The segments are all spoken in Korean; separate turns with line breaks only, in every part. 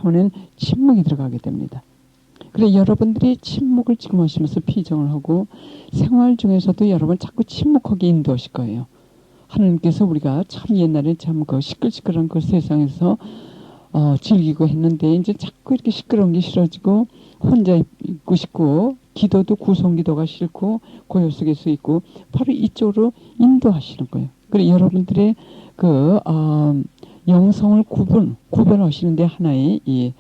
차원엔 침묵이 들어가게 됩니다. 그래 여러분들이 침묵을 지금 하시면서 피정을 하고 생활 중에서도 여러분 자꾸 침묵하게 인도하실 거예요. 하나님께서 우리가 참 옛날에 참 그 시끌시끌한 그 세상에서 즐기고 했는데 이제 자꾸 이렇게 시끄러운 게 싫어지고 혼자 있고 싶고 기도도 구성기도가 싫고 고요 속에서 있고 바로 이쪽으로 인도하시는 거예요. 그래 여러분들의 그 영성을 구별하시는데 하나의 이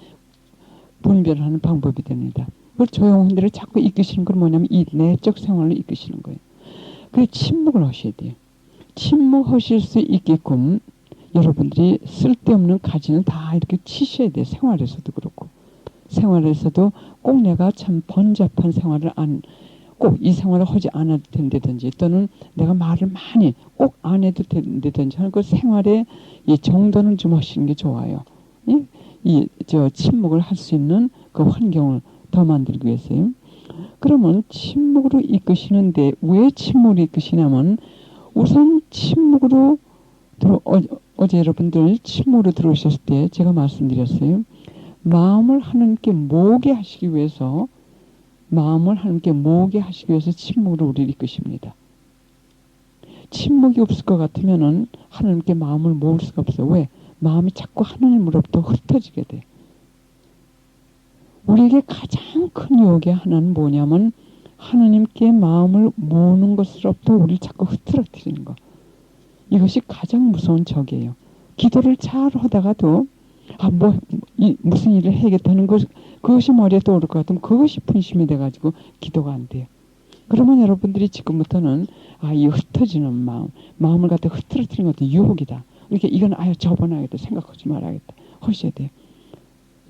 분별하는 방법이 됩니다. 그 조용한 데를 자꾸 이끄시는 건 뭐냐면 이 내적 생활로 이끄시는 거예요. 그래 침묵을 하셔야 돼요. 침묵하실 수 있게끔 여러분들이 쓸데없는 가지는 다 이렇게 치셔야 돼요. 생활에서도 그렇고 생활에서도 꼭 내가 참 번잡한 생활을 꼭 이 생활을 하지 않아도 된다든지 또는 내가 말을 많이 꼭 안 해도 된다든지 하는 그 생활의 이 정도는 좀 하시는 게 좋아요. 저 침묵을 할 수 있는 그 환경을 더 만들기 위해서요. 그러면 침묵으로 이끄시는데 왜 침묵으로 이끄시냐면 우선 침묵으로 어제 여러분들 침묵으로 들어오셨을 때 제가 말씀드렸어요. 마음을 하나님께 모으게 하시기 위해서 침묵으로 우리를 이끄십니다. 침묵이 없을 것 같으면은 하나님께 마음을 모을 수가 없어요. 왜? 마음이 자꾸 하나님으로부터 흩어지게 돼. 우리에게 가장 큰 유혹의 하나는 뭐냐면 하나님께 마음을 모으는 것으로부터 우리를 자꾸 흐트러뜨리는 거. 이것이 가장 무서운 적이에요. 기도를 잘 하다가도 무슨 일을 해야겠다는 그것이 머리에 떠오를 것 같으면 그것이 분심이 돼가지고 기도가 안 돼요. 그러면 여러분들이 지금부터는 이 흩어지는 마음을 갖다 흐트러뜨리는 것도 유혹이다. 이렇게 이건 접어놔야겠다. 생각하지 말아야겠다. 하셔야 돼요.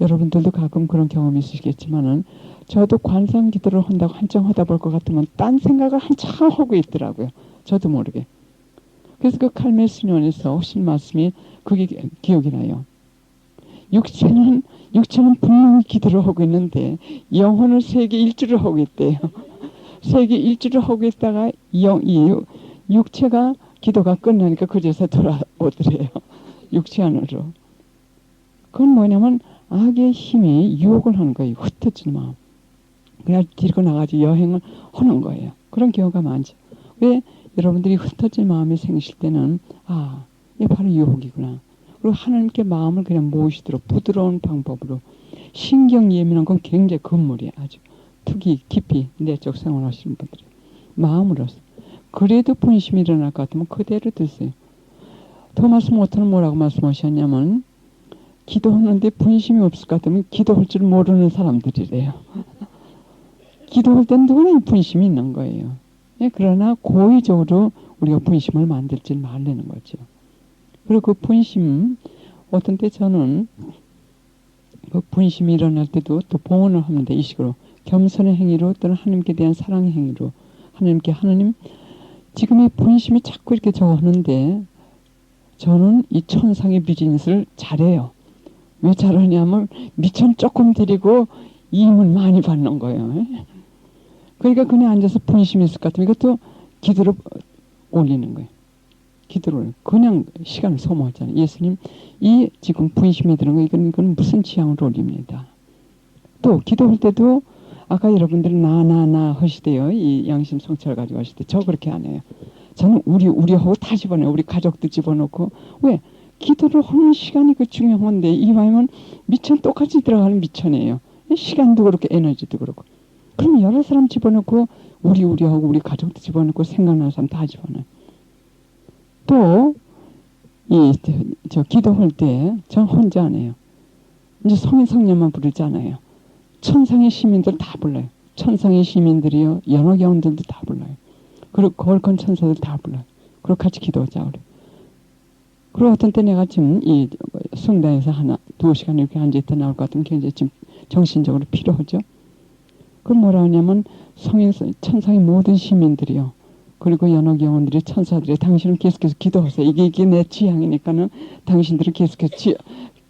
여러분들도 가끔 그런 경험이 있으시겠지만은 저도 관상 기도를 한다고 한참 하다 볼 것 같으면 딴 생각을 한참 하고 있더라고요. 저도 모르게. 그래서 그 칼메 수련에서 하신 말씀이 그게 기억이 나요. 육체는 분명히 기도를 하고 있는데 영혼은 세계 일주를 하고 있대요. 세계 일주를 하고 있다가 육체가 기도가 끝나니까 그제서 돌아오더래요. 육체 안으로. 그건 뭐냐면 악의 힘이 유혹을 하는 거예요. 흩어지는 마음. 그냥 뒤로 나가지 여행을 하는 거예요. 그런 경우가 많죠. 왜 여러분들이 흩어진 마음이 생기실 때는 이게 바로 유혹이구나. 그리고 하나님께 마음을 그냥 모으시도록 부드러운 방법으로 신경 예민한 건 굉장히 건물이에요. 아주 특히 깊이 내적 생활하시는 분들이 마음으로서 그래도 분심이 일어날 것 같으면 그대로 드세요. 토마스 모터는 뭐라고 말씀하셨냐면 기도하는데 분심이 없을 것 같으면 기도할 줄 모르는 사람들이래요. 기도할 땐 누구나 분심이 있는 거예요. 그러나 고의적으로 우리가 분심을 만들지 말라는 거죠. 그리고 그 분심 어떤 때 저는 그 분심이 일어날 때도 또 봉헌을 합니다. 이 식으로 겸손의 행위로 또는 하나님께 대한 사랑의 행위로 하나님 지금 이 분심이 자꾸 이렇게 하는데 저는 이 천상의 비즈니스를 잘해요. 왜 잘하냐면 미천 조금 드리고 이임을 많이 받는 거예요. 그러니까 그냥 앉아서 분심이 있을 것 같으면 이것도 기도를 올리는 거예요. 기도를 그냥 시간을 소모하잖아요. 예수님 이 지금 분심이 드는 거 이건 무슨 취향으로 올립니다. 또 기도할 때도 아까 여러분들이 나 하시대요. 이 양심 성찰 가지고 하실 때 저 그렇게 안 해요. 저는 우리하고 다 집어넣어요. 우리 가족도 집어넣고 왜? 기도를 하는 시간이 그 중요한데 이왕이면 미천 똑같이 들어가는 미천이에요. 시간도 그렇고 에너지도 그렇고 그럼 여러 사람 집어넣고 우리하고 우리 가족도 집어넣고 생각나는 사람 다 집어넣어요. 또 저 기도할 때 전 혼자 안 해요. 이제 성인 성녀만 부르지 않아요. 천상의 시민들 다 불러요. 천상의 시민들이요 연옥 영혼들도 다 불러요. 그리고 거룩한 천사들 다 불러요. 그리고 같이 기도하자 그래. 그리고 어떤 때 내가 지금 이 성당에서 두어 시간 이렇게 앉아있다 나올 것 같으면 굉장히 지금 정신적으로 필요하죠. 그럼 뭐라 하냐면 천상의 모든 시민들이요. 그리고 연옥 영혼들이 천사들이 당신은 계속해서 기도하세요. 이게 내 취향이니까는 당신들은 계속해서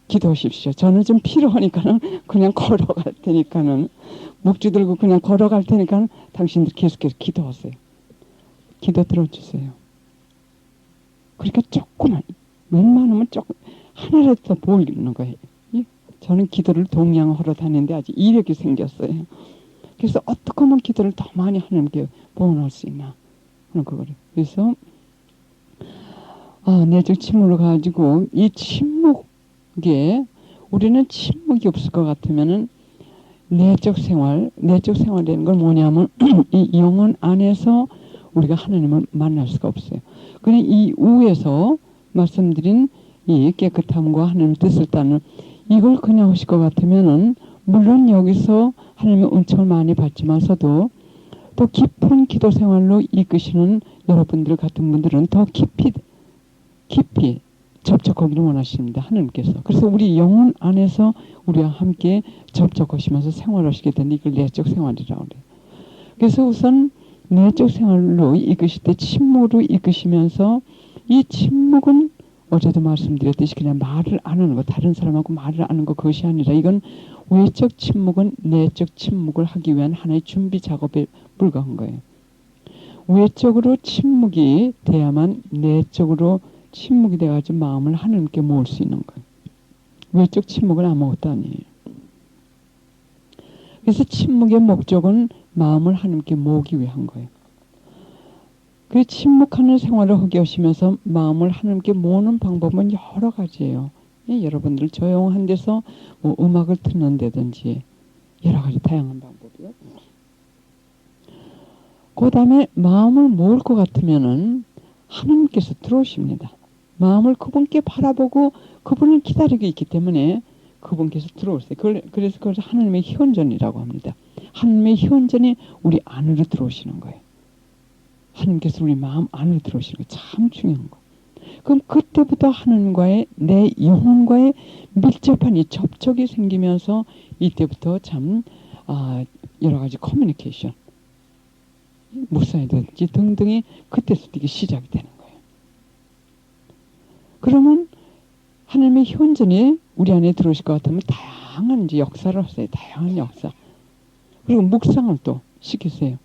기도하십시오. 저는 좀 필요하니까는 그냥 걸어갈 테니까는 묵주 들고 그냥 걸어갈 테니까는 당신들 계속해서 기도하세요. 기도 들어주세요. 그러니까 조금만 웬만하면 조금 하나라도 더 보이는 거예요. 저는 기도를 동양하러 다니는데 아주 이력이 생겼어요. 그래서 어떻게 하면 기도를 더 많이 하나님께 봉헌할 수 있나 하는 그거를. 그래서 내적 침묵을 가지고 이 침묵에 우리는 침묵이 없을 것 같으면은 내적 생활이라는 건 뭐냐면 이 영혼 안에서 우리가 하나님을 만날 수가 없어요. 그냥 이 우에서 말씀드린 이 깨끗함과 하나님의 뜻을 따는 이걸 그냥 하실 것 같으면은 물론 여기서 하나님의 은총을 많이 받지만서도 또 깊은 기도 생활로 이끄시는 여러분들 같은 분들은 더 깊이 접촉하기를 원하십니다. 하나님께서. 그래서 우리 영혼 안에서 우리와 함께 접촉하시면서 생활하시게 된 이걸 내적 생활이라고 그래요. 그래서 우선 내적 생활로 이끄실 때 침묵으로 이끄시면서 이 침묵은 어제도 말씀드렸듯이 그냥 말을 안 하는 거, 다른 사람하고 말을 안 하는 거 그것이 아니라 이건 외적 침묵은 내적 침묵을 하기 위한 하나의 준비 작업에 불과한 거예요. 외적으로 침묵이 돼야만 내적으로 침묵이 돼가지고 마음을 하나님께 모을 수 있는 거예요. 외적 침묵은 아무것도 아니에요. 그래서 침묵의 목적은 마음을 하나님께 모으기 위한 거예요. 그 침묵하는 생활을 하게 하시면서 마음을 하나님께 모으는 방법은 여러 가지예요. 여러분들 조용한 데서 뭐 음악을 듣는다든지 여러 가지 다양한 방법이요. 그 다음에 마음을 모을 것 같으면은 하나님께서 들어오십니다. 마음을 그분께 바라보고 그분을 기다리고 있기 때문에 그분께서 들어오세요. 그래서 그걸 하나님의 현전이라고 합니다. 하나님의 현전이 우리 안으로 들어오시는 거예요. 하나님께서 우리 마음 안으로 들어오시는 거예요. 참 중요한 거. 그럼 그때부터 하나님과의 내 영혼과의 밀접한 이 접촉이 생기면서 이때부터 참 여러 가지 커뮤니케이션, 묵상이든지 등등이 그때부터 이게 시작이 되는 거예요. 그러면 하나님의 현전이 우리 안에 들어오실 것 같으면 다양한 이제 역사를 하세요. 다양한 역사. 그리고 묵상을 또 시키세요.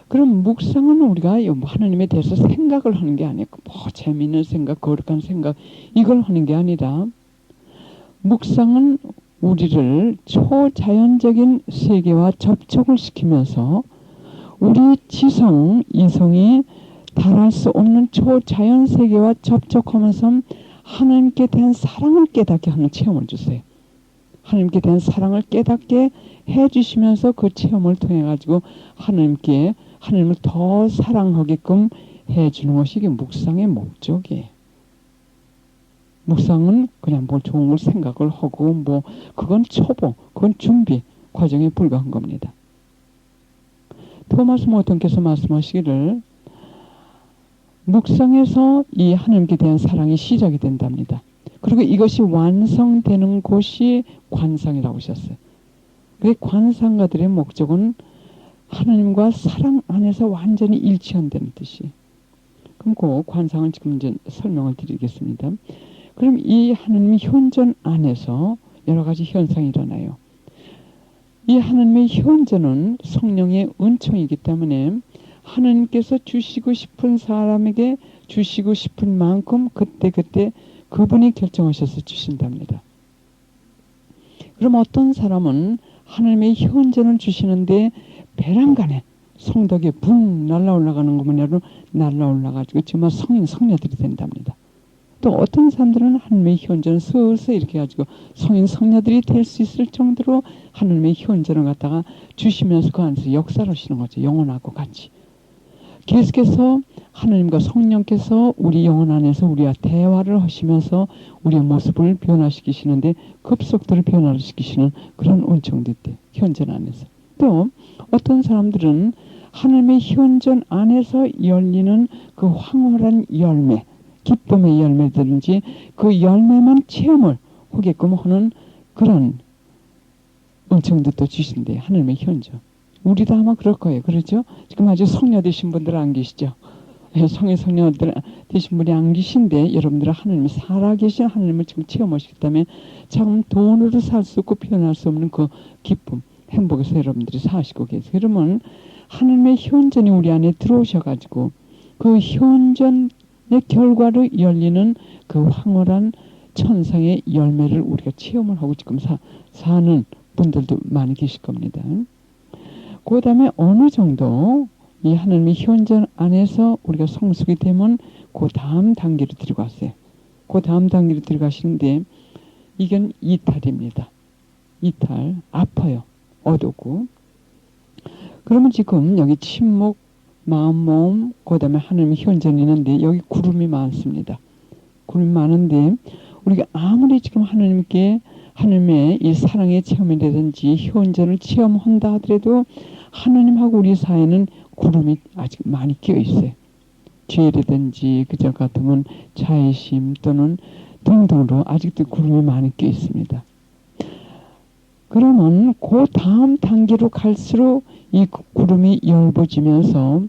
그럼 묵상은 우리가 하나님에 대해서 생각을 하는 게 아니고 뭐 재미있는 생각, 거룩한 생각 이걸 하는 게 아니라 묵상은 우리를 초자연적인 세계와 접촉을 시키면서 우리 지성, 이성이 달할 수 없는 초자연 세계와 접촉하면서 하나님께 대한 사랑을 깨닫게 하는 체험을 주세요. 하나님께 대한 사랑을 깨닫게 해주시면서 그 체험을 통해 가지고 하나님을 더 사랑하게끔 해주는 것이 이게 묵상의 목적이에요. 묵상은 그냥 뭘 좋은 걸 생각을 하고 뭐 그건 초보, 그건 준비 과정에 불과한 겁니다. 토마스 모턴께서 말씀하시기를 묵상에서 이 하나님께 대한 사랑이 시작이 된답니다. 그리고 이것이 완성되는 곳이 관상이라고 하셨어요. 그 관상가들의 목적은 하나님과 사랑 안에서 완전히 일치한다는 뜻이. 그럼 그 관상을 지금 이제 설명을 드리겠습니다. 그럼 이 하나님의 현존 안에서 여러 가지 현상이 일어나요. 이 하나님의 현존은 성령의 은총이기 때문에 하나님께서 주시고 싶은 사람에게 주시고 싶은 만큼 그때그때 그분이 결정하셔서 주신답니다. 그럼 어떤 사람은 하나님의 현존을 주시는데 배란간에 성덕에 붕 날라올라가는 것만 해도 날라올라가지고 정말 성인 성녀들이 된답니다. 또 어떤 사람들은 하나님의 현존을 슬슬 이렇게 가지고 성인 성녀들이 될 수 있을 정도로 하나님의 현존을 갖다가 주시면서 그 안에서 역사를 하시는 거죠. 영혼하고 같이. 계속해서 하나님과 성령께서 우리 영혼 안에서 우리와 대화를 하시면서 우리의 모습을 변화시키시는데 급속도로 변화를 시키시는 그런 은총도 있대요. 현존 안에서. 또 어떤 사람들은 하나님의 현존 안에서 열리는 그 황홀한 열매, 기쁨의 열매든지 그 열매만 체험을 하게끔 하는 그런 은총도 또 주신대요. 하나님의 현존. 우리도 아마 그럴 거예요. 그렇죠? 지금 아직 성녀 되신 분들 안 계시죠? 성녀들 되신 분이 안 계신데 여러분들은 하나님이 살아계신 하나님을 지금 체험하시기 때문에 참 돈으로 살 수 없고 표현할 수 없는 그 기쁨, 행복에서 여러분들이 사시고 계세요. 그러면 하나님의 현존이 우리 안에 들어오셔가지고 그 현존의 결과로 열리는 그 황홀한 천상의 열매를 우리가 체험을 하고 지금 사는 분들도 많이 계실 겁니다. 그 다음에 어느 정도 이 하나님의 현존 안에서 우리가 성숙이 되면 그 다음 단계로 들어갔어요. 그 다음 단계로 들어가시는데 이건 이탈입니다. 이탈, 아파요. 어둡고. 그러면 지금 여기 침묵, 마음, 몸, 그 다음에 하나님의 현존이 있는데 여기 구름이 많습니다. 구름이 많은데 우리가 아무리 지금 하나님의 이 사랑의 체험이라든지 현존을 체험한다 하더라도 하나님하고 우리 사이에는 구름이 아직 많이 끼어 있어요. 죄라든지 그저 같으면 자의심 또는 등등으로 아직도 구름이 많이 끼어 있습니다. 그러면 그 다음 단계로 갈수록 이 구름이 엷어지면서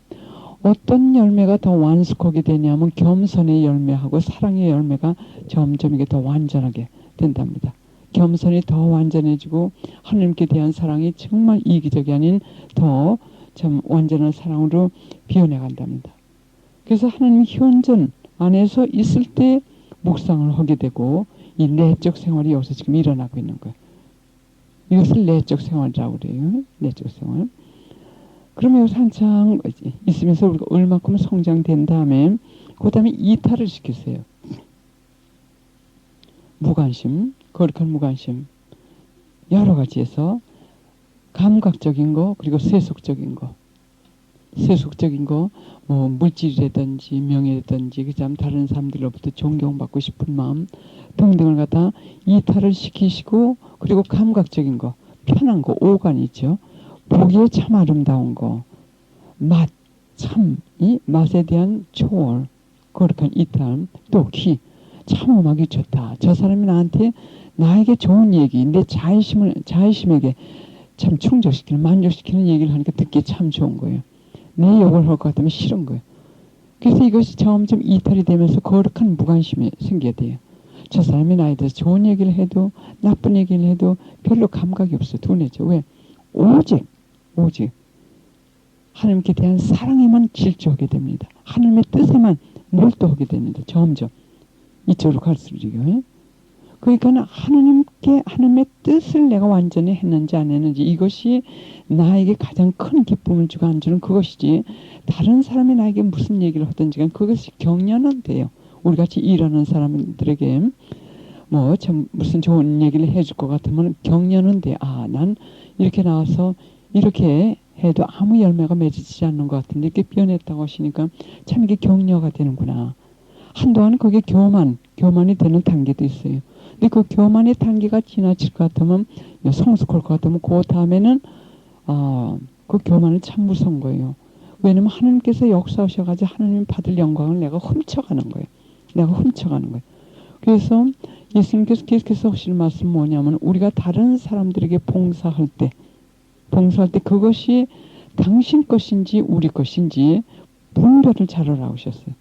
어떤 열매가 더 완숙하게 되냐면 겸손의 열매하고 사랑의 열매가 점점 이게 더 완전하게 된답니다. 겸손이 더 완전해지고 하나님께 대한 사랑이 정말 이기적이 아닌 더 참 완전한 사랑으로 비워내간답니다. 그래서 하나님 현존 안에서 있을 때 묵상을 하게 되고 이 내적 생활이 여기서 지금 일어나고 있는 거예요. 이것을 내적 생활이라고 그래요. 내적 생활. 그러면 여기서 한창 있으면서 우리가 얼마큼 성장된 다음에 그 다음에 이탈을 시키세요. 무관심, 거룩한 무관심 여러 가지에서 감각적인 거 그리고 세속적인 거 뭐 물질이라든지 명예라든지 그다음 다른 사람들로부터 존경받고 싶은 마음 등등을 갖다 이탈을 시키시고 그리고 감각적인 거 편한 거 오간이 있죠. 보기에 참 아름다운 거 맛, 참 이 맛에 대한 초월 거룩한 이탈 또 귀 참 음악이 좋다. 저 사람이 나에게 좋은 얘기 내 자의심에게 참 충족시키는 만족시키는 얘기를 하니까 듣기 참 좋은 거예요. 내 욕을 할 것 같으면 싫은 거예요. 그래서 이것이 점점 이탈이 되면서 거룩한 무관심이 생겨야 돼요. 저 사람이 나에 대해서 좋은 얘기를 해도 나쁜 얘기를 해도 별로 감각이 없어요. 둔해져. 왜? 오직 하나님께 대한 사랑에만 질주하게 됩니다. 하나님의 뜻에만 몰두하게 됩니다. 점점 이쪽으로 갈수록요. 그러니까 하나님의 뜻을 내가 완전히 했는지 안 했는지 이것이 나에게 가장 큰 기쁨을 주고 안 주는 그것이지 다른 사람이 나에게 무슨 얘기를 하든지 간 그것이 격려는 돼요. 우리같이 일하는 사람들에게 뭐 참 무슨 좋은 얘기를 해줄 것 같으면 격려는 돼. 아, 난 이렇게 나와서 이렇게 해도 아무 열매가 맺히지 않는 것 같은데 이렇게 변했다고 하시니까 참 이게 격려가 되는구나. 한동안 그게 교만이 되는 단계도 있어요. 근데 그 교만의 단계가 지나칠 것 같으면 성숙할 것 같으면 그 다음에는 그 교만은 참 무서운 거예요. 왜냐면 하나님께서 역사하셔가지고 하나님 받을 영광을 내가 훔쳐가는 거예요. 그래서 예수님께서 계속해서 하시는 말씀 뭐냐면 우리가 다른 사람들에게 봉사할 때 그것이 당신 것인지 우리 것인지 분별을 잘하라고 하셨어요.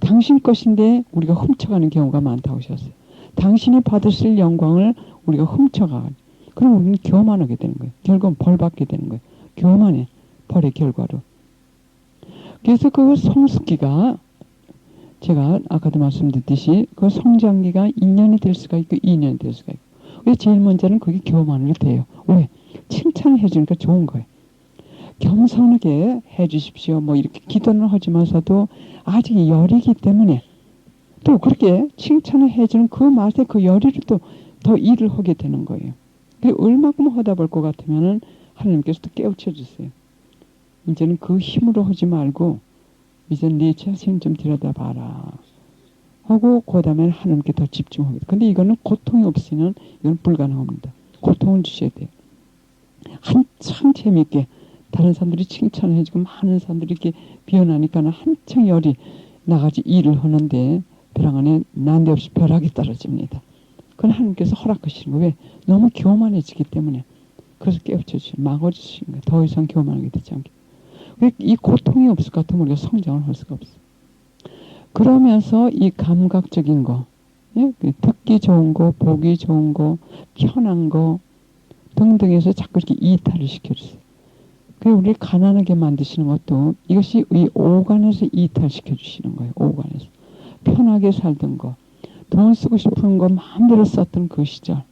당신 것인데 우리가 훔쳐가는 경우가 많다고 하셨어요. 당신이 받으실 영광을 우리가 훔쳐가. 그럼 우리는 교만하게 되는 거예요. 결국은 벌받게 되는 거예요. 교만의 벌의 결과로. 그래서 그 성숙기가 제가 아까도 말씀드렸듯이 그 성장기가 2년이 될 수가 있고 2년이 될 수가 있고. 왜 제일 먼저는 그게 교만으로 돼요. 왜? 칭찬을 해주니까 좋은 거예요. 겸손하게 해주십시오. 뭐 이렇게 기도는 하지만서도 아직 열이기 때문에 또 그렇게 칭찬을 해주는 그 맛에 그 열의를 또 더 일을 하게 되는 거예요. 얼마큼 하다 볼 것 같으면은 하나님께서 또 깨우쳐 주세요. 이제는 그 힘으로 하지 말고 이제 네 자신 좀 들여다봐라 하고 그 다음에 하나님께 더 집중하게 돼요. 근데 이거는 고통이 없으면 이건 불가능합니다. 고통을 주셔야 돼요. 한창 재미있게 다른 사람들이 칭찬을 해주고 많은 사람들이 이렇게 비어나니까 한창 열이 나가지 일을 하는데 벼랑 안에 난데없이 벼락이 떨어집니다. 그건 하나님께서 허락하시는 거예요. 왜? 너무 교만해지기 때문에. 그래서 깨우쳐주시고 막아주시는 거예요. 더 이상 교만하게 되지 않게. 왜? 이 고통이 없을 것 같으면 우리가 성장을 할 수가 없어요. 그러면서 이 감각적인 거, 예? 듣기 좋은 거, 보기 좋은 거, 편한 거 등등해서 자꾸 이렇게 이탈을 시켜주세요. 그리고 우리를 가난하게 만드시는 것도 이것이 이 오간에서 이탈시켜 주시는 거예요. 오간에서. 편하게 살던 거, 돈 쓰고 싶은 거 마음대로 썼던 그 시절.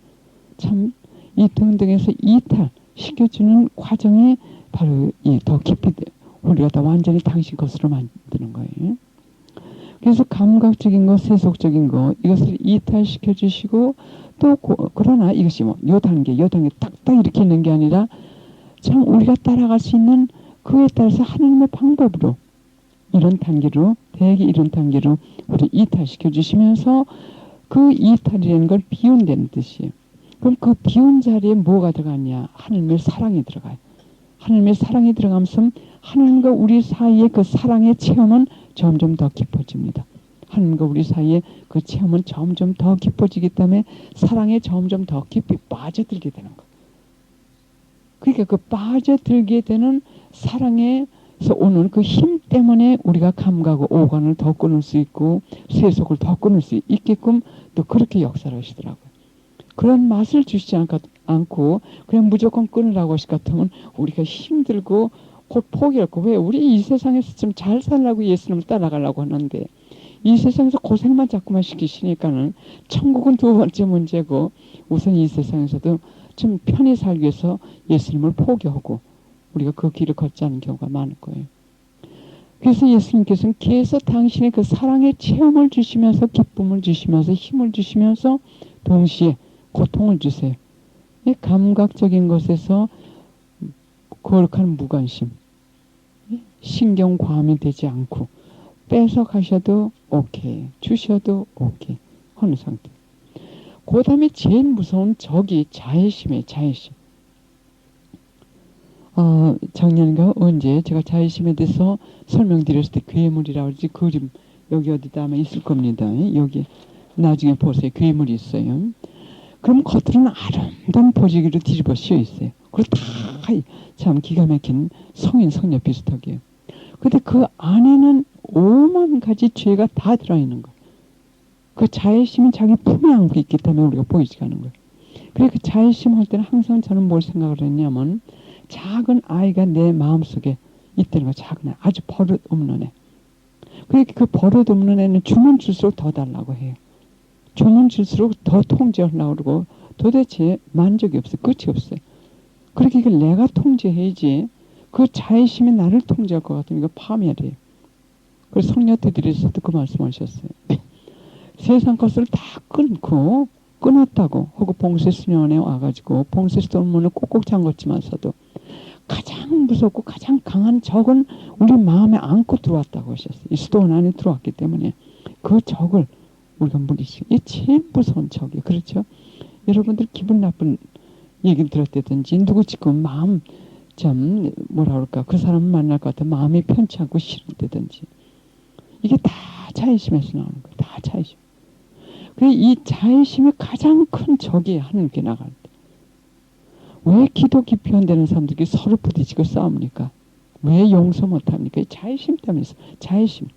참 이 등등에서 이탈시켜주는 과정이 바로 이 더 깊이 우리가 더 완전히 당신 것으로 만드는 거예요. 그래서 감각적인 거, 세속적인 거 이것을 이탈시켜 주시고 또 그러나 이것이 뭐 요 단계 딱딱 이렇게 있는 게 아니라 참 우리가 따라갈 수 있는 그에 따라서 하나님의 방법으로 이런 단계로 대개 이런 단계로 우리 이탈시켜 주시면서 그 이탈이라는 걸 비운다는 뜻이에요. 그럼 그 비운 자리에 뭐가 들어갔냐? 하나님의 사랑이 들어가요. 하나님의 사랑이 들어가면서 하나님과 우리 사이의 그 사랑의 체험은 점점 더 깊어집니다. 하나님과 우리 사이의 그 체험은 점점 더 깊어지기 때문에 사랑에 점점 더 깊이 빠져들게 되는 거예요. 그러니까 그 빠져들게 되는 사랑에서 오는 그 힘 때문에 우리가 감각과 오감을 더 끊을 수 있고 세속을 더 끊을 수 있게끔 또 그렇게 역사를 하시더라고요. 그런 맛을 주시지 않고 그냥 무조건 끊으라고 하실 것 같으면 우리가 힘들고 곧 포기할고 왜 우리 이 세상에서 좀 잘 살라고 예수님을 따라가려고 하는데 이 세상에서 고생만 자꾸만 시키시니까는 천국은 두 번째 문제고 우선 이 세상에서도 좀 편히 살기 위해서 예수님을 포기하고 우리가 그 길을 걷지 않는 경우가 많을 거예요. 그래서 예수님께서는 계속 당신의 그 사랑의 체험을 주시면서 기쁨을 주시면서 힘을 주시면서 동시에 고통을 주세요. 이 감각적인 것에서 거룩한 무관심, 신경 과함이 되지 않고 뺏어 가셔도 오케이, 주셔도 오케이 하는 상태. 그 다음에 제일 무서운 적이 자애심이에요. 자애심. 작년인가 언제 제가 자애심에 대해서 설명드렸을 때 괴물이라고 하지 그림 여기 어디다 아마 있을 겁니다. 여기 나중에 보세요. 괴물이 있어요. 그럼 겉으로는 아름다운 보지기로 뒤집어 씌워 있어요. 그리고 다 참 기가 막힌 성인 성녀 비슷하게. 근데 그 안에는 오만 가지 죄가 다 들어있는 거예요. 그 자애심은 자기 품에 안고 있기 때문에 우리가 보이지 않는 거예요. 그래서 그 자애심 할 때는 항상 저는 뭘 생각을 했냐면 작은 아이가 내 마음속에 있다는 거예요. 작은 아이. 아주 버릇 없는 애. 그러니까 그 버릇 없는 애는 주면 줄수록 더 달라고 해요. 주면 줄수록 더 통제하려고 그러고 도대체 만족이 없어요. 끝이 없어요. 그렇게 내가 통제해야지 그 자애심이 나를 통제할 것 같으면 이거 파멸이에요. 그래서 성녀들에서도 그 말씀하셨어요. 세상 것을 다 끊었다고 하고 봉쇄 수녀원에 와가지고 봉쇄 수녀원을 꼭꼭 잠궜지만서도 가장 무섭고 가장 강한 적은 우리 마음에 안고 들어왔다고 하셨어요. 이 수도원 안에 들어왔기 때문에 그 적을 우리가 물리치고 이게 제일 무서운 적이에요. 그렇죠? 여러분들 기분 나쁜 얘기를 들었다든지 누구 지금 마음 참 뭐라 그럴까 그 사람을 만날 것 같아 마음이 편치 않고 싫다든지 이게 다 자애심에서 나오는 거예요. 다 자애심. 그래서 이 자애심이 가장 큰 적이 하나님께 나갈 때 왜 기도 깊이 한다는 사람들이 서로 부딪히고 싸웁니까? 왜 용서 못합니까? 자애심 때문에 자애심.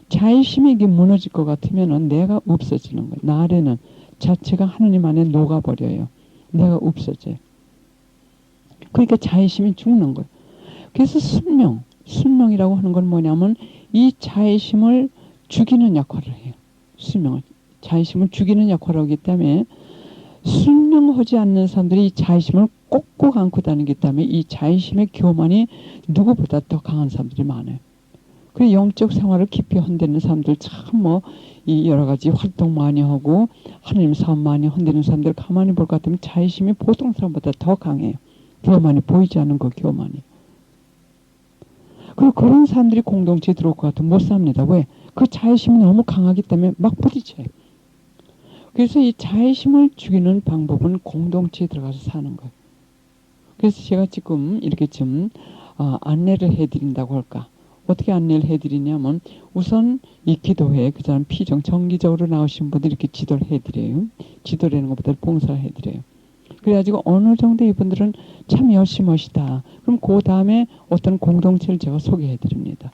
자애심이 이게 무너질 것 같으면 내가 없어지는 거예요. 나 안에는 자체가 하나님 안에 녹아버려요. 내가 없어져요. 그러니까 자애심이 죽는 거예요. 그래서 순명이라고 하는 건 뭐냐면 이 자애심을 죽이는 역할을 해요. 순명은 자애심을 죽이는 역할을 하기 때문에 순명하지 않는 사람들이 이 자애심을 꼭꼭 안고 다니기 때문에 이 자애심의 교만이 누구보다 더 강한 사람들이 많아요. 그 영적 생활을 깊이 한다는 사람들 참 이 여러 가지 활동 많이 하고 하나님 사업 많이 한다는 사람들 가만히 볼 것 같으면 자애심이 보통 사람보다 더 강해요. 교만이 보이지 않는 거 교만이. 그리고 그런 사람들이 공동체에 들어올 것 같으면 못 삽니다. 왜? 그 자애심이 너무 강하기 때문에 막 부딪혀요. 그래서 이 자애심을 죽이는 방법은 공동체에 들어가서 사는 거예요. 그래서 제가 지금 이렇게 좀 안내를 해드린다고 할까. 어떻게 안내를 해드리냐면 우선 이 기도회에 그 사람 정기적으로 나오신 분들 이렇게 지도를 해드려요. 지도를 하는 것보다 봉사를 해드려요. 그래가지고 어느 정도 이분들은 참 열심히 하시다. 그럼 그 다음에 어떤 공동체를 제가 소개해드립니다.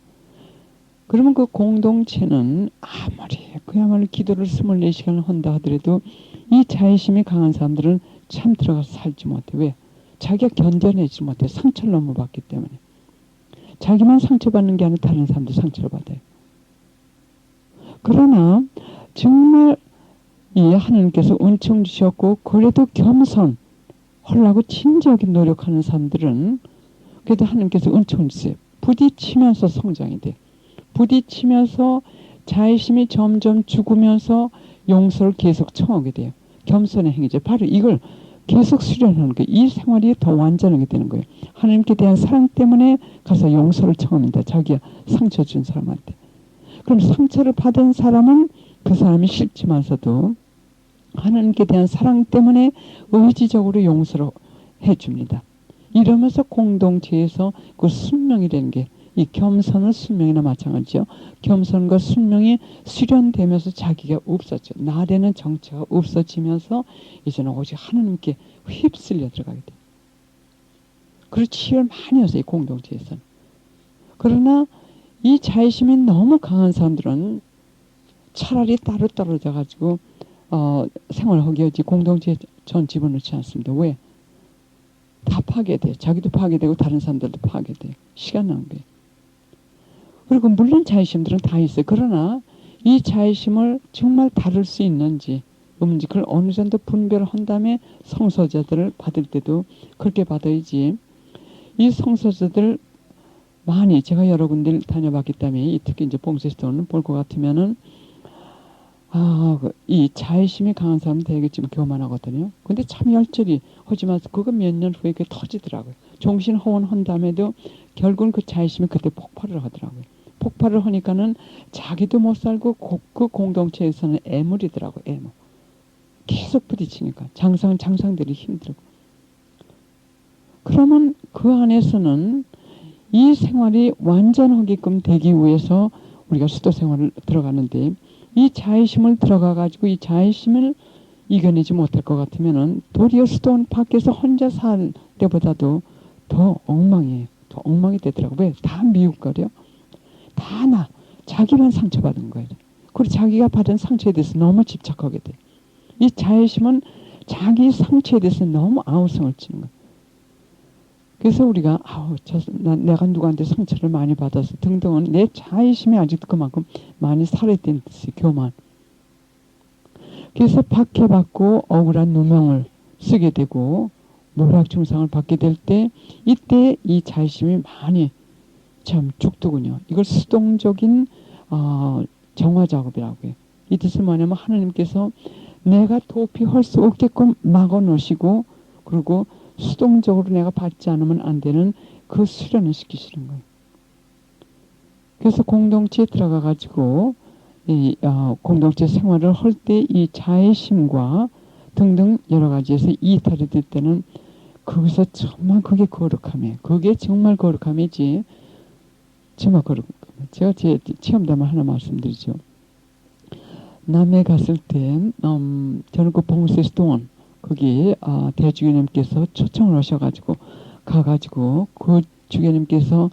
그러면 그 공동체는 아무리 그야말로 기도를 24시간을 한다 하더라도 이 자애심이 강한 사람들은 참 들어가서 살지 못해. 왜? 자기가 견뎌내지 못해. 상처를 너무 받기 때문에. 자기만 상처받는 게 아니라 다른 사람도 상처를 받아요. 그러나 정말 이 하나님께서 은총 주셨고 그래도 겸손 하려고 진지하게 노력하는 사람들은 그래도 하나님께서 은총 주세요. 부딪히면서 성장이 돼. 부딪히면서 자의심이 점점 죽으면서 용서를 계속 청하게 돼요. 겸손의 행위죠. 바로 이걸 계속 수련하는 거예요. 이 생활이 더 완전하게 되는 거예요. 하나님께 대한 사랑 때문에 가서 용서를 청합니다. 자기가 상처 준 사람한테. 그럼 상처를 받은 사람은 그 사람이 싫지만서도 하나님께 대한 사랑 때문에 의지적으로 용서를 해줍니다. 이러면서 공동체에서 그 순명이라는 게 이 겸손은 순명이나 마찬가지죠. 겸손과 순명이 수련되면서 자기가 없어져. 나되는 정체가 없어지면서 이제는 오직 하나님께 휩쓸려 들어가게 돼요. 그리고 치유를 많이 하세요. 이 공동체에서는. 그러나 이 자의심이 너무 강한 사람들은 차라리 따로 떨어져 가지고 생활하기 하지 공동체에 전 집어넣지 않습니다. 왜? 다 파괴돼요. 자기도 파괴되고 다른 사람들도 파괴돼요. 시간 낭비. 그리고 물론 자의심들은 다 있어요. 그러나 이 자의심을 정말 다룰 수 있는지 없는지 그걸 어느 정도 분별을 한 다음에 성소자들을 받을 때도 그렇게 받아야지. 이 성소자들 많이 제가 여러 군데를 다녀봤기 때문에 특히 이제 봉쇄스톤을 볼 것 같으면은 이 자의심이 강한 사람은 되게 좀 교만하거든요. 근데 참 열절히 하지만 그거 몇 년 후에 그게 터지더라고요. 종신호원 한 다음에도 결국은 그 자의심이 그때 폭발을 하더라고요. 폭발을 하니까는 자기도 못 살고 그 공동체에서는 애물이더라고요. 애물. 계속 부딪히니까 장상들이 힘들고. 그러면 그 안에서는 이 생활이 완전하게끔 되기 위해서 우리가 수도 생활을 들어가는데 이 자의심을 들어가 가지고 이 자의심을 이겨내지 못할 것 같으면은 도리어 수도원 밖에서 혼자 살 때보다도 더 엉망이에요. 더 엉망이 되더라고요. 왜? 다 미웃거려. 다 자기만 상처받은 거예요. 그리고 자기가 받은 상처에 대해서 너무 집착하게 돼. 이 자의심은 자기 상처에 대해서 너무 아우성을 치는 거예요. 그래서 우리가 내가 누구한테 상처를 많이 받아서 등등은 내 자의심이 아직도 그만큼 많이 살아있다는 뜻이 교만. 그래서 박해받고 억울한 누명을 쓰게 되고 노략중상을 받게 될 때 이때 이 자의심이 많이 참 죽더군요. 이걸 수동적인 정화 작업이라고 해요. 이 뜻은 뭐냐면 하나님께서 내가 도피할 수 없게끔 막아 놓으시고 그리고 수동적으로 내가 받지 않으면 안 되는 그 수련을 시키시는 거예요. 그래서 공동체에 들어가 가지고 이 공동체 생활을 할 때 이 자의심과 등등 여러 가지에서 이탈이 될 때는 거기서 정말 그게 거룩함이에요. 그게 정말 거룩함이지. 정말 거룩함. 제가 제 체험담을 하나 말씀드리죠. 남해 갔을 때 저는 그 봉쇄스동원 거기 대주교님께서 초청을 하셔가지고 가가지고 그 주교님께서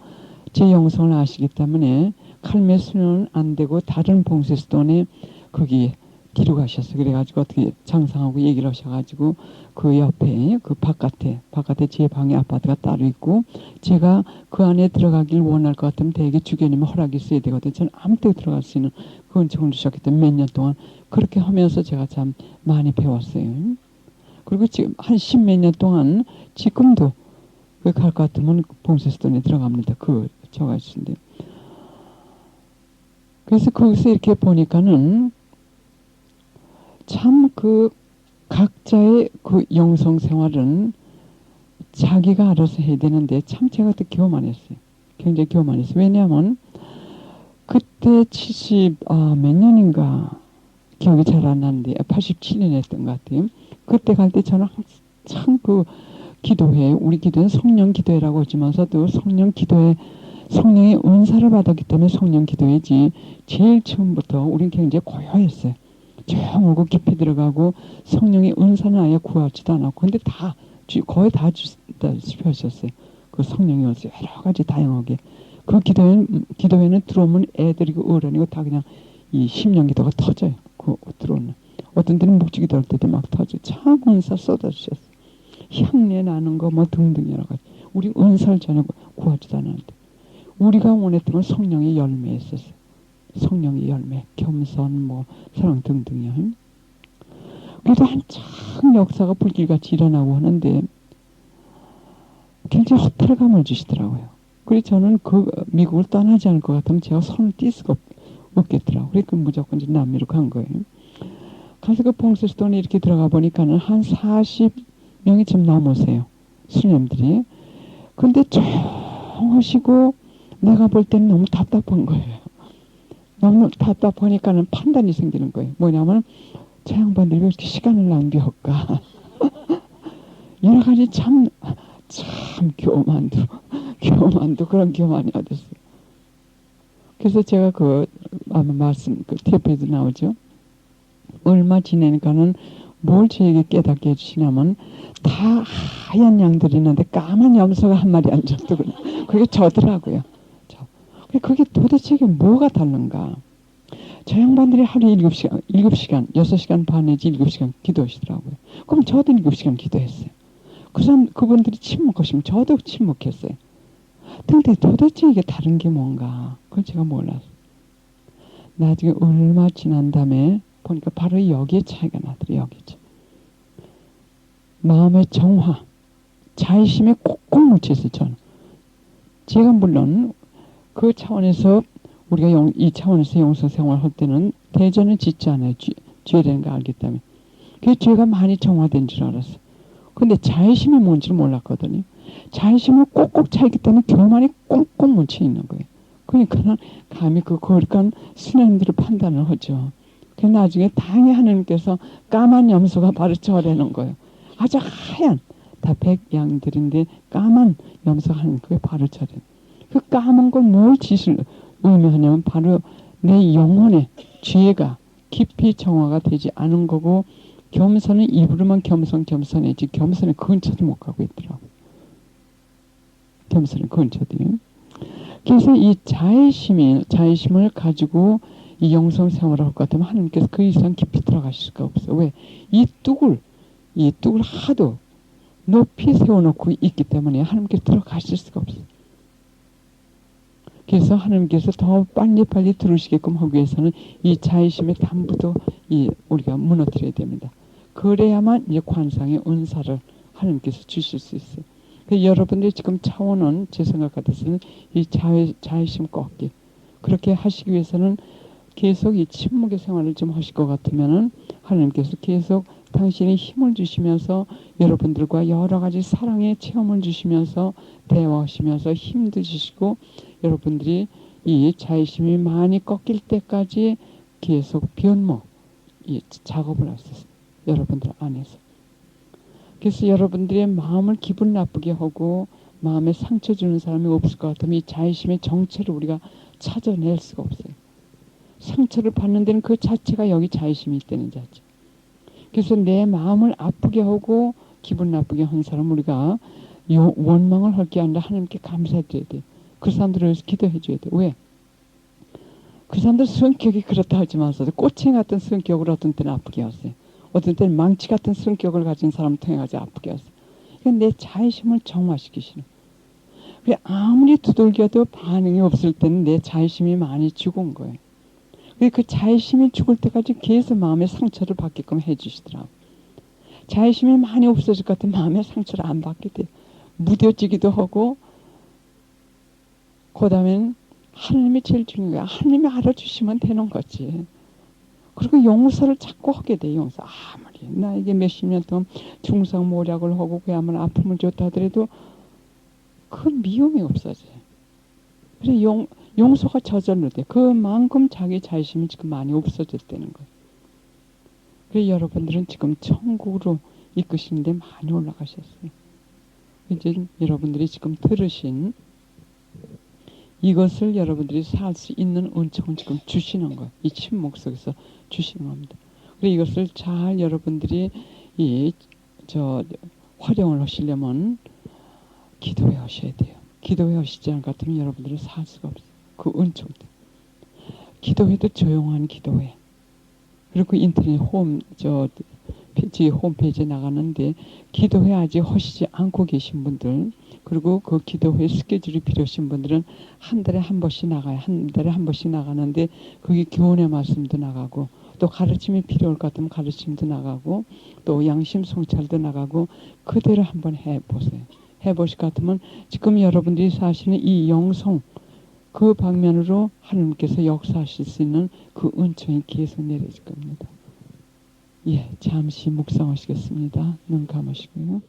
제 영성을 아시기 때문에 칼매 수련은 안 되고 다른 봉쇄스톤에 거기 뒤로 가셨어요. 그래가지고 어떻게 장상하고 얘기를 하셔가지고 그 옆에 그 바깥에 제 방에 아파트가 따로 있고 제가 그 안에 들어가길 원할 것 같으면 대개 주교님의 허락이 있어야 되거든요. 저는 아무 때나 들어갈 수 있는 그 은총을 주셨기 때문에 몇 년 동안 그렇게 하면서 제가 참 많이 배웠어요. 그리고 지금 한 십몇 년 동안 지금도 갈 것 같으면 봉쇄스톤에 들어갑니다. 저가 있는데. 그래서 거기서 이렇게 보니까는 참 그 각자의 그 영성 생활은 자기가 알아서 해야 되는데 참 제가 또 교만했어요. 굉장히 교만했어요. 왜냐하면 그때 70 몇 년인가 기억이 잘 안 나는데 87년 했던 것 같아요. 그때 갈 때 저는 참 그 기도회 우리 기도는 성령 기도회라고 하지만서도 성령 기도회 성령의 은사를 받았기 때문에 성령 기도회지 제일 처음부터 우린 굉장히 고요했어요. 조용하고 깊이 들어가고 성령의 은사는 아예 구하지도 않았고 근데 거의 다 주다시피 하셨어요. 그 성령의 은사 여러 가지 다양하게 그 기도회는 들어오면 애들이고 어른이고 다 그냥 이 심령 기도가 터져요. 그 들어오는 어떤 때는 묵주기도 할 때도 막 터져. 참 은사 쏟아주셨어요. 향내 나는 거 뭐 등등 여러 가지 우리 은사를 전혀 구하지도 않았는데 우리가 원했던 건 성령의 열매였었어요. 성령의 열매, 겸손, 사랑 등등이요. 그래도 한참 역사가 불길같이 일어나고 하는데 굉장히 허탈감을 주시더라고요. 그래서 저는 그 미국을 떠나지 않을 것 같으면 제가 손을 뗄 수가 없겠더라고요. 그러니까 무조건 이제 남미로 간 거예요. 가서 그 봉수스톤에 이렇게 들어가 보니까는 한 40명이 좀 넘으세요. 수녀님들이. 근데 조용하시고 내가 볼 때는 너무 답답한 거예요. 너무 답답하니까는 판단이 생기는 거예요. 뭐냐면 저 양반들이 왜 이렇게 시간을 낭비할까. 여러 가지 참 교만도 그런 교만이 어딨어요. 그래서 제가 아마 그 TF에도 나오죠. 얼마 지내니까는 뭘 저에게 깨닫게 해주시냐면 다 하얀 양들이 있는데 까만 염소가 한 마리 앉았더 그게 저더라고요. 그게 도대체 이게 뭐가 다른가. 저 양반들이 하루에 6시간 반 내지 7시간 기도하시더라고요. 그럼 저도 7시간 기도했어요. 그분들이 침묵하시면 저도 침묵했어요. 근데 도대체 이게 다른 게 뭔가 그걸 제가 몰랐어요. 나중에 얼마 지난 다음에 보니까 바로 여기에 차이가 나더래요. 여기죠. 마음의 정화, 자의심에 콕콕 묻혀있어요. 저는. 제가 물론 그 차원에서 우리가 이 차원에서 영성 생활할 때는 대전은 짓지 않아요. 죄라는 거 알기 때문에. 그게 죄가 많이 정화된 줄 알았어요. 근데 자의심이 뭔지를 몰랐거든요. 자의심을 꼭꼭 차있기 때문에 교만이 꽁꽁 묻혀 있는 거예요. 그러니까 감히 그 거룩한 수녀님들의 판단을 하죠. 그 나중에 당연히 하나님께서 까만 염소가 바로 저라는 거예요. 아주 하얀 다 백양들인데 까만 염소가 하는 그게 바로 저래. 그 까만 걸 뭘 짓을 의미하냐면 바로 내 영혼의 죄가 깊이 정화가 되지 않은 거고 겸손은 입으로만 겸손해지 겸손의 근처도 못 가고 있더라고. 겸손의 근처도요. 그래서 이 자의심을 가지고 이 영성 생활을 할 것 같으면 하나님께서 그 이상 깊이 들어가실 수가 없어. 왜? 이 뚝을 하도 높이 세워놓고 있기 때문에 하나님께서 들어가실 수가 없어요. 그래서 하나님께서 더 빨리빨리 들어오시게끔 하기 위해서는 이 자의심의 담부도 우리가 무너뜨려야 됩니다. 그래야만 이제 관상의 은사를 하나님께서 주실 수 있어요. 여러분들이 지금 차원은 제 생각 같아서는 이 자의심 꺾기 그렇게 하시기 위해서는 계속 이 침묵의 생활을 좀 하실 것 같으면은 하나님께서 계속 당신이 힘을 주시면서 여러분들과 여러 가지 사랑의 체험을 주시면서 대화하시면서 힘도 주시고 여러분들이 이 자의심이 많이 꺾일 때까지 계속 변모 작업을 하셨어요. 여러분들 안에서. 그래서 여러분들의 마음을 기분 나쁘게 하고 마음에 상처 주는 사람이 없을 것 같으면 이 자의심의 정체를 우리가 찾아낼 수가 없어요. 상처를 받는 데는 그 자체가 여기 자의심이 있다는 자체. 그래서 내 마음을 아프게 하고 기분 나쁘게 한 사람 우리가 원망을 할 게 아니라 하나님께 감사드려야 돼요. 그 사람들을 위해서 기도해 줘야 돼요. 왜? 그 사람들 성격이 그렇다 하지만서도 꼬챙이 같은 성격을 어떤 때는 아프게 하세요. 어떤 때는 망치 같은 성격을 가진 사람 통해가지고 아프게 하세요. 이건 내 자의심을 정화시키시는. 그래 아무리 두들겨도 반응이 없을 때는 내 자의심이 많이 죽은 거예요. 그 자의심이 죽을 때까지 계속 마음의 상처를 받게끔 해주시더라고요. 자의심이 많이 없어질 것 같은 마음의 상처를 안 받게 돼요. 무뎌지기도 하고 그 다음엔 하나님이 제일 중요한 거야. 하나님이 알아주시면 되는 거지. 그리고 용서를 자꾸 하게 돼요. 용서. 아무리 나에게 몇십 년 동안 중상모략을 하고 그야말로 아픔을 줬다 하더라도 그 미움이 없어져요. 그래서 용서가 저절로 돼. 그만큼 자기 자의심이 지금 많이 없어졌다는 거예요. 그래서 여러분들은 지금 천국으로 이끄시는데 많이 올라가셨어요. 이제 여러분들이 지금 들으신 이것을 여러분들이 살 수 있는 은총을 지금 주시는 거예요. 이 침묵 속에서 주시는 겁니다. 그래서 이것을 잘 여러분들이 활용을 하시려면 기도해 하셔야 돼요. 기도해 하시지 않을 것 같으면 여러분들은 살 수가 없어요. 그 은총. 기도회도 조용한 기도회. 그리고 인터넷 홈페이지에 나가는데 기도회 아직 하시지 않고 계신 분들 그리고 그 기도회 스케줄이 필요하신 분들은 한 달에 한 번씩 나가요. 한 달에 한 번씩 나가는데 거기 교훈의 말씀도 나가고 또 가르침이 필요할 것 같으면 가르침도 나가고 또 양심 성찰도 나가고 그대로 한번 해보세요. 해보실 것 같으면 지금 여러분들이 사시는 이 영성 그 방면으로 하나님께서 역사하실 수 있는 그 은총이 계속 내려질 겁니다. 예, 잠시 묵상하시겠습니다. 눈 감으시고요.